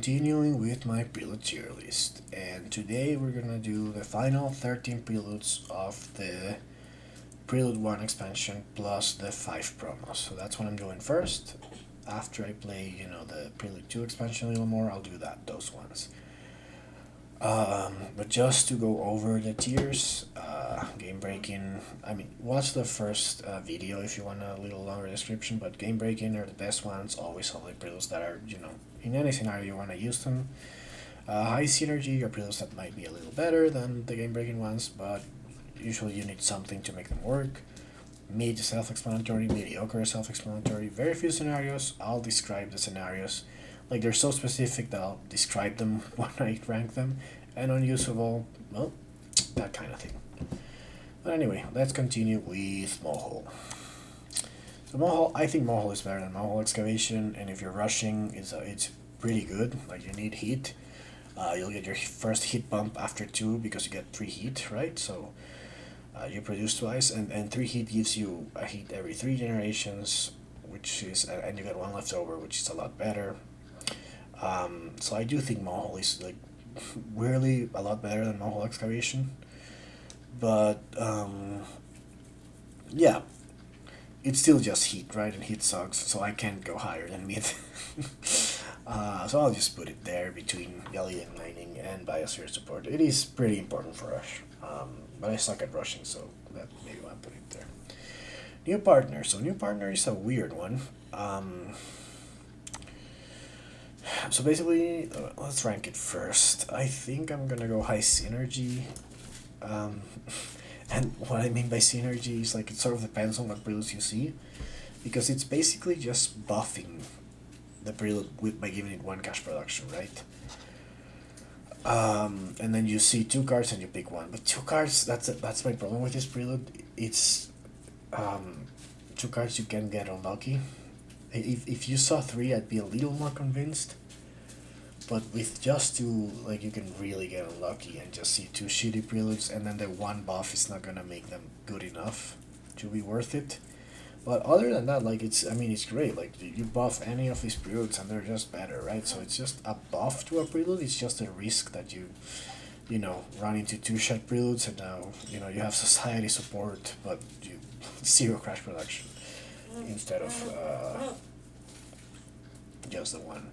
continuing with my prelude tier list, and today we're gonna do the final 13 preludes of the Prelude 1 expansion plus the 5 promos. So that's what I'm doing first. After I play, the Prelude 2 expansion a little more, I'll do those ones. But just to go over the tiers, game breaking, watch the first video if you want a little longer description, but game breaking are the best ones, always solid preludes that are, in any scenario you want to use them. High synergy are preludes that might be a little better than the game breaking ones, but usually you need something to make them work. Mid self-explanatory, mediocre self-explanatory, very few scenarios, I'll describe the scenarios. Like, they're so specific that I'll describe them when I rank them, and unusable, well, that kind of thing. But anyway, let's continue with Mohole. So Mohole, I think Mohole is better than Mohole Excavation, and if you're rushing, it's pretty good. Like, you need heat. You'll get your first heat bump after 2 because you get 3 heat, right? So you produce twice, and 3 heat gives you a heat every 3 generations, which is, and you get 1 left over, which is a lot better. So I do think Mohole is like weirdly a lot better than Mohole Excavation, but yeah, it's still just heat, right? And heat sucks, so I can't go higher than mid. So I'll just put it there between Yelly and Mining and Biosphere support. It is pretty important for Rush, but I suck at rushing, so that maybe I'll put it there. New partner. So new partner is a weird one. So basically, let's rank it first. I think I'm gonna go high synergy. And what I mean by synergy is, like, it sort of depends on what preludes you see, because it's basically just buffing the prelude by giving it 1 cash production, right? And then you see 2 cards and you pick 1, but 2 cards, that's my problem with this prelude. It's 2 cards you can get unlucky. If you saw 3, I'd be a little more convinced. But with just 2, like, you can really get unlucky and just see 2 shitty preludes, and then the 1 buff is not gonna make them good enough to be worth it. But other than that, like, it's great. Like, you buff any of these preludes and they're just better, right? So it's just a buff to a prelude. It's just a risk that you run into 2-shot preludes, and now, you have society support, but you 0 crash production instead of just the 1.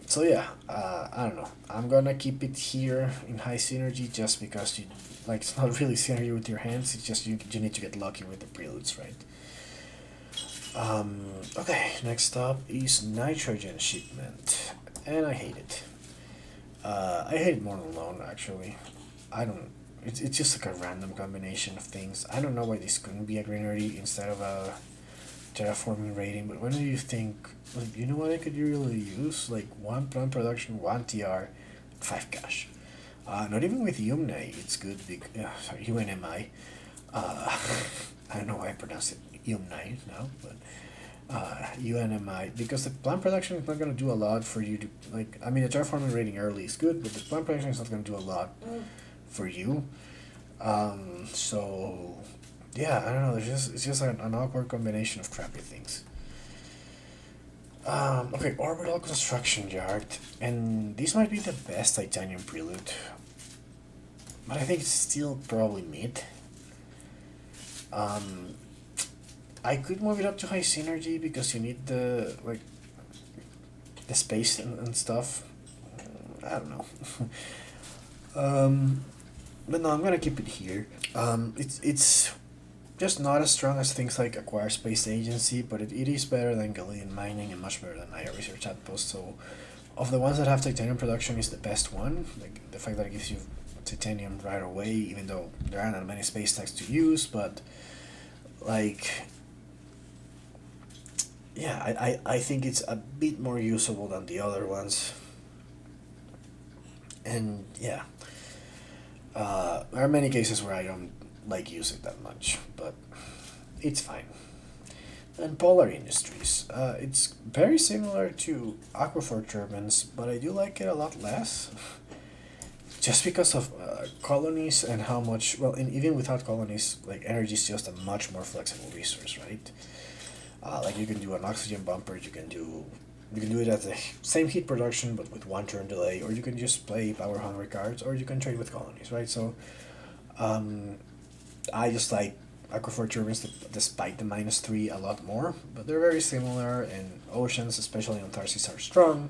So yeah, I don't know. I'm gonna keep it here in high synergy just because it's not really synergy with your hands. It's just you need to get lucky with the preludes, right? Okay, next up is nitrogen shipment, and I hate it. I hate it more than alone, actually. It's just like a random combination of things. I don't know why this couldn't be a greenery instead of a terraforming rating, but when do you think, like, you know what I could really use? Like, 1 plant production, 1 TR, 5 cash. Not even with UNMI, it's good. Sorry, UNMI. I don't know why I pronounced it UNMI now, but UNMI, because the plant production is not going to do a lot for you to, like, the terraforming rating early is good, but the plant production is not going to do a lot for you. So yeah, I don't know. It's just an awkward combination of crappy things. Okay, Orbital Construction Yard, and this might be the best Titanium Prelude, but I think it's still probably mid. I could move it up to high synergy because you need the space and stuff. I don't know. But no, I'm gonna keep it here. It's just not as strong as things like Acquire Space Agency, but it is better than Galleon Mining and much better than IR Research Outpost. So, of the ones that have titanium production, is the best one. Like, the fact that it gives you titanium right away, even though there aren't that many space tags to use, but, like, yeah, I think it's a bit more usable than the other ones. And yeah, there are many cases where I don't use it that much, but it's fine. And Polar Industries, it's very similar to Aquifer Turbines, but I do like it a lot less, just because of colonies and how much, well, and even without colonies, like, energy is just a much more flexible resource, right? Like, you can do an oxygen bumper, you can do You can do it at the same heat production but with one turn delay, or you can just play power hungry cards, or you can trade with colonies, right? So I just like Aquifer Turbines despite the -3 a lot more, but they're very similar, and Oceans, especially on Tharsis, are strong.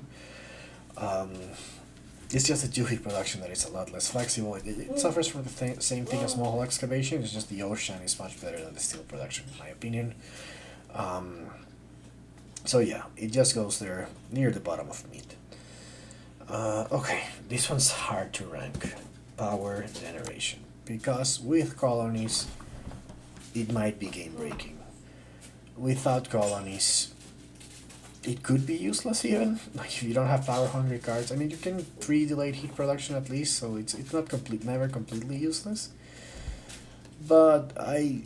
Um, it's just the 2 heat production that is a lot less flexible. It suffers from the same thing as Mohole Excavation, it's just the Ocean is much better than the steel production, in my opinion. So yeah, it just goes there near the bottom of meat. Okay, this one's hard to rank. Power generation. Because with colonies, it might be game breaking. Without colonies, it could be useless even. Like if you don't have power hungry cards. I mean, you can 3 delayed heat production at least, so it's not never completely useless. But I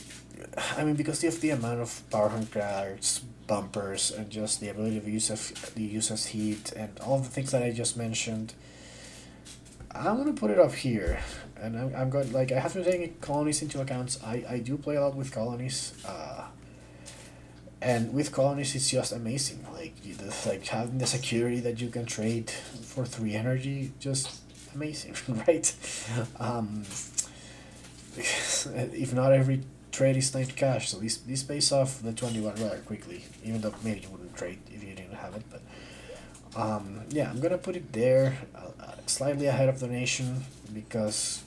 mean, because you have the amount of power hungry cards, bumpers, and just the ability to use as heat, and all the things that I just mentioned, I'm gonna put it up here, and I'm going, like, I have to take colonies into account. I do play a lot with colonies, and with colonies it's just amazing. Like like having the security that you can trade for 3 energy, just amazing, right? Um, if not every trade is named cash, so this pays off the 21 rather quickly, even though maybe you wouldn't trade if you didn't have it, but yeah, I'm gonna put it there, slightly ahead of the nation, because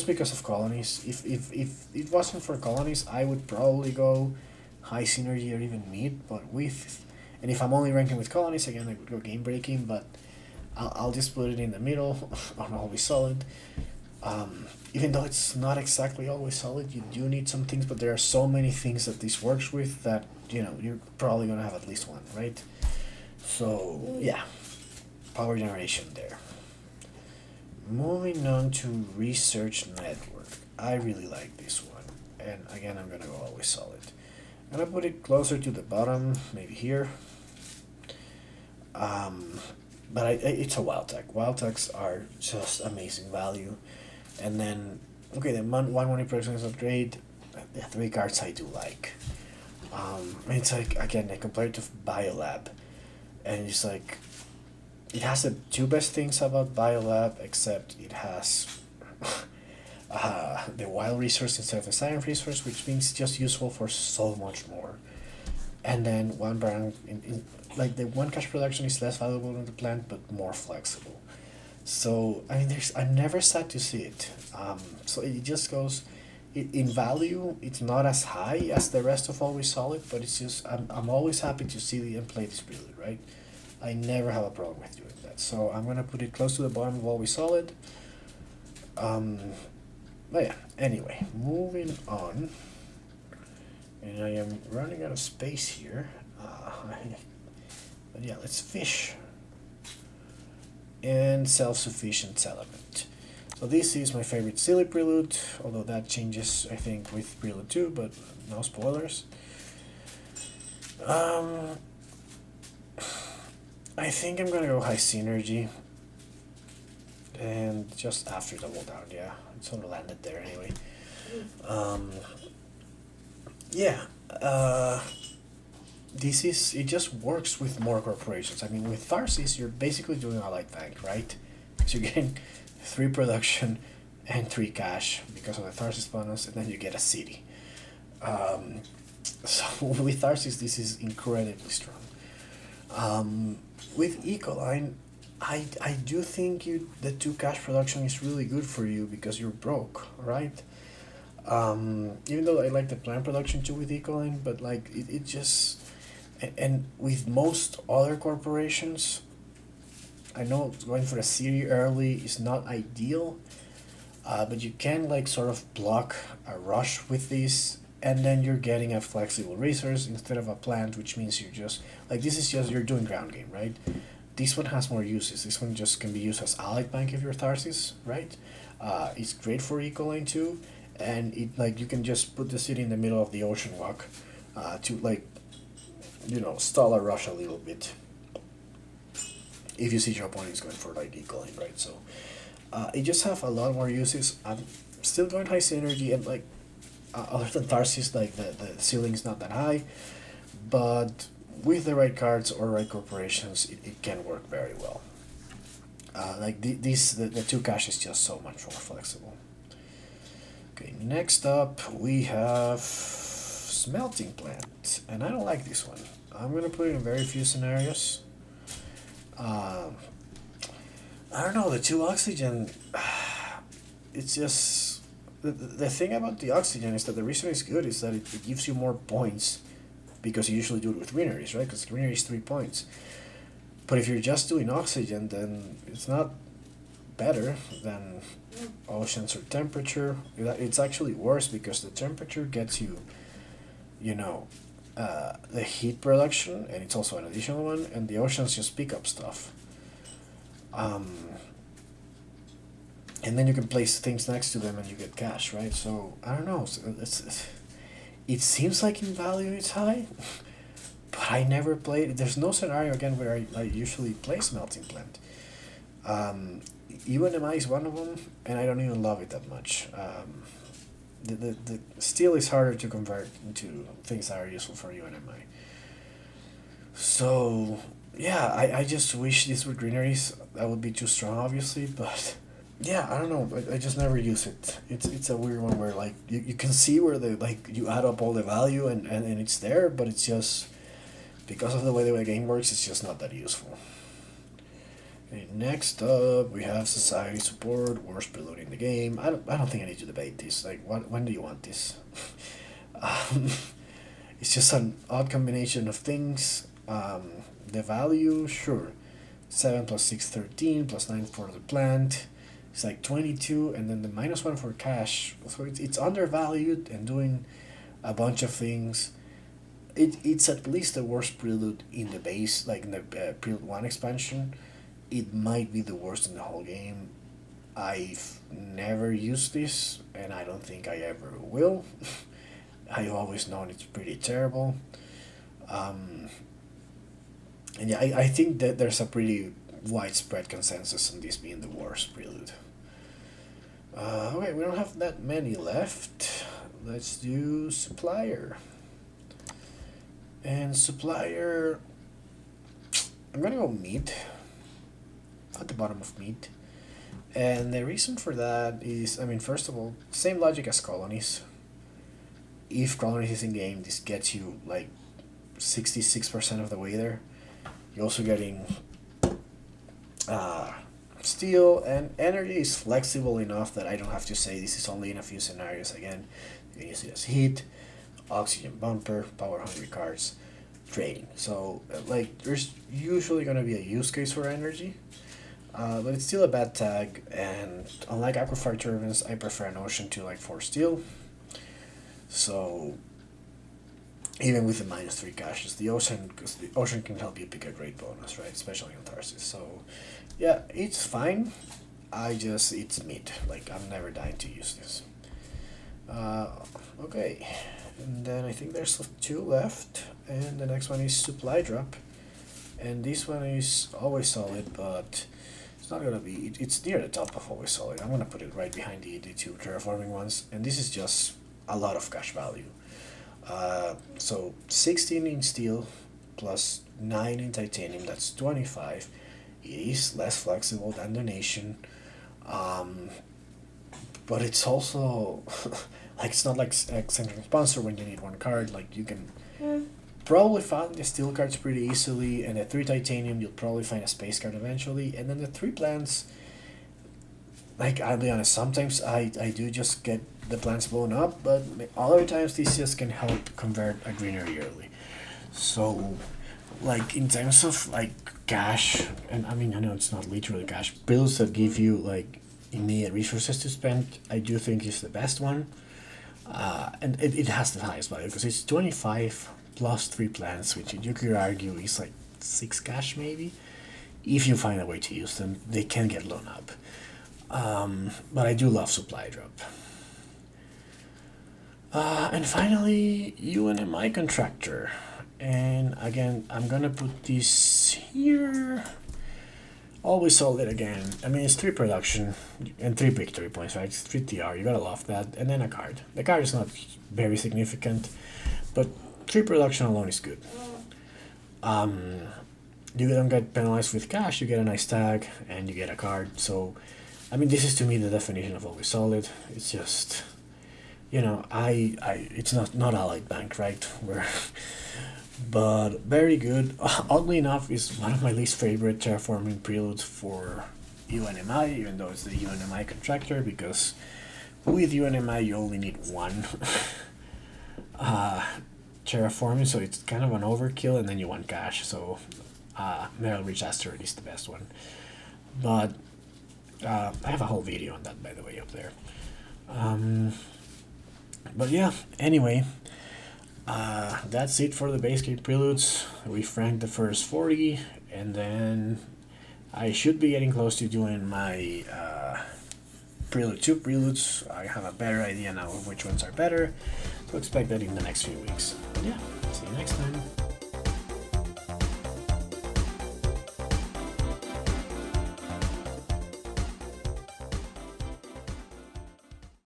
because of colonies. If it wasn't for colonies, I would probably go high synergy or even mid, but with, and if I'm only ranking with colonies, again I would go game breaking, but I'll just put it in the middle on always solid. Even though it's not exactly always solid, you do need some things, but there are so many things that this works with that, you're probably gonna have at least one, right? So yeah, power generation there. Moving on to research network. I really like this one, and again I'm gonna go always solid. I'm gonna put it closer to the bottom, maybe here. But it's a wild tech. Wild techs are just amazing value. And then, okay, the one money production is not great. The 3 cards I do like. It's like, again, I compare it to Biolab, and it's like, it has the 2 best things about Biolab, except it has the wild resource instead of the science resource, which means it's just useful for so much more. And then one brand, like the 1 cash production is less valuable than the plant, but more flexible. So I mean, I'm never sad to see it. So it just goes, in value, it's not as high as the rest of Always Solid, but it's just, I'm always happy to see the and play this Prelude, right? I never have a problem with doing that. So I'm gonna put it close to the bottom of Always Solid. But yeah, anyway, moving on. And I am running out of space here. But yeah, let's fish. And self-sufficient element. So this is my favorite silly Prelude, although that changes, I think, with Prelude 2, but no spoilers. I think I'm gonna go high synergy, and just after double down, yeah, it sort of landed there anyway. Yeah, it just works with more corporations. I mean, with Tharsis, you're basically doing a light tank, right? So you're getting 3 production and 3 cash because of the Tharsis bonus, and then you get a city. So with Tharsis, this is incredibly strong. With Ecoline, I do think the 2 cash production is really good for you because you're broke, right? Even though I like the plant production too with Ecoline, but like it just, and with most other corporations, I know going for a city early is not ideal, but you can like sort of block a rush with these, and then you're getting a flexible resource instead of a plant, which means you're just, like, this is just, you're doing ground game, right? This one has more uses. This one just can be used as allied bank if you're Tharsis, right? It's great for Ecoline too, and it, like, you can just put the city in the middle of the ocean walk, to like, stall a rush a little bit if you see your opponent is going for like Ecoline, right? So it just have a lot more uses. I'm still going high synergy, and like, other than Tharsis, like the ceiling is not that high, but with the right cards or right corporations, it can work very well. Like the 2 cash is just so much more flexible. Okay, next up we have Smelting Plant, and I don't like this one. I'm gonna put it in very few scenarios. I don't know, the 2 oxygen, it's just, the thing about the oxygen is that the reason it's good is that it gives you more points, because you usually do it with greeneries, right? Because greenery is 3 points. But if you're just doing oxygen, then it's not better than oceans or temperature. It's actually worse, because the temperature gets you, you know, the heat production, and it's also an additional one, and the oceans just pick up stuff. And then you can place things next to them and you get cash, right? So I don't know. It seems like in value it's high, but I never played. There's no scenario again where I usually play Smelting Plant. UNMI is one of them, and I don't even love it that much. The steel is harder to convert into things that are useful for UNMI. So yeah, I just wish these were greeneries. That would be too strong, obviously, but yeah, I don't know. I just never use it. It's a weird one where like you can see where the like you add up all the value and it's there, but it's just because of the way the game works, it's just not that useful. Okay, next up we have society support, worst prelude in the game. I don't think I need to debate this. Like when do you want this? um, it's just an odd combination of things. The value, sure, 7 plus 6, 13, plus 9 for the plant. It's like 22, and then the -1 for cash. So it's undervalued and doing a bunch of things. It's at least the worst prelude in the base, like in the Prelude 1 expansion. It might be the worst in the whole game. I've never used this, and I don't think I ever will. I've always known it's pretty terrible. And yeah, I think that there's a pretty widespread consensus on this being the worst prelude. Okay, we don't have that many left. Let's do Supplier. And Supplier, I'm gonna go meat, at the bottom of meat. And the reason for that is, I mean, first of all, same logic as colonies. If colonies is in game, this gets you like 66% of the way there. You're also getting steel, and energy is flexible enough that I don't have to say this is only in a few scenarios. Again, you can use it as heat, oxygen bumper, power hungry cards, trading. So like there's usually going to be a use case for energy, but it's still a bad tag, and unlike aquafire turbines, I prefer an ocean to like 4 steel. So even with the -3 caches, because the ocean can help you pick a great bonus, right? Especially on Tarsis. So yeah, it's fine. It's mid. Like I'm never dying to use this. Okay, and then I think there's 2 left, and the next one is supply drop, and this one is always solid, but it's not gonna be. It's near the top of always solid. I'm gonna put it right behind the 2 terraforming ones, and this is just a lot of cash value. So 16 in steel plus 9 in titanium, that's 25. It is less flexible than the nation, but it's also like it's not like eccentric sponsor when you need 1 card. Like you can probably find the steel cards pretty easily, and the 3 titanium you'll probably find a space card eventually, and then the 3 plants. Like I'll be honest, sometimes I do just get the plants blown up, but other times these just can help convert a greenery early. So like in terms of like cash, and I mean I know it's not literally cash, bills that give you like immediate resources to spend, I do think is the best one. And it has the highest value because it's 25 plus 3 plants, which you could argue is like 6 cash maybe. If you find a way to use them, they can get blown up. But I do love supply drop. And finally, UNMI Contractor. And again, I'm gonna put this here. Always solid again. I mean, it's 3 production and 3 victory points, right? It's 3 TR, you gotta love that. And then a card. The card is not very significant, but 3 production alone is good. You don't get penalized with cash, you get a nice tag, and you get a card. So, I mean, this is to me the definition of always solid. It's just, it's not Allied Bank, right? Where, but very good. Oddly enough, is one of my least favorite terraforming preludes for UNMI, even though it's the UNMI Contractor, because with UNMI you only need one terraforming, so it's kind of an overkill, and then you want cash. So Meryl Reach Asteroid is the best one, but I have a whole video on that, by the way, up there. But yeah, anyway, that's it for the base game preludes. We've ranked the first 40, and then I should be getting close to doing my Prelude 2 preludes. I have a better idea now of which ones are better, so expect that in the next few weeks. But yeah, see you next time.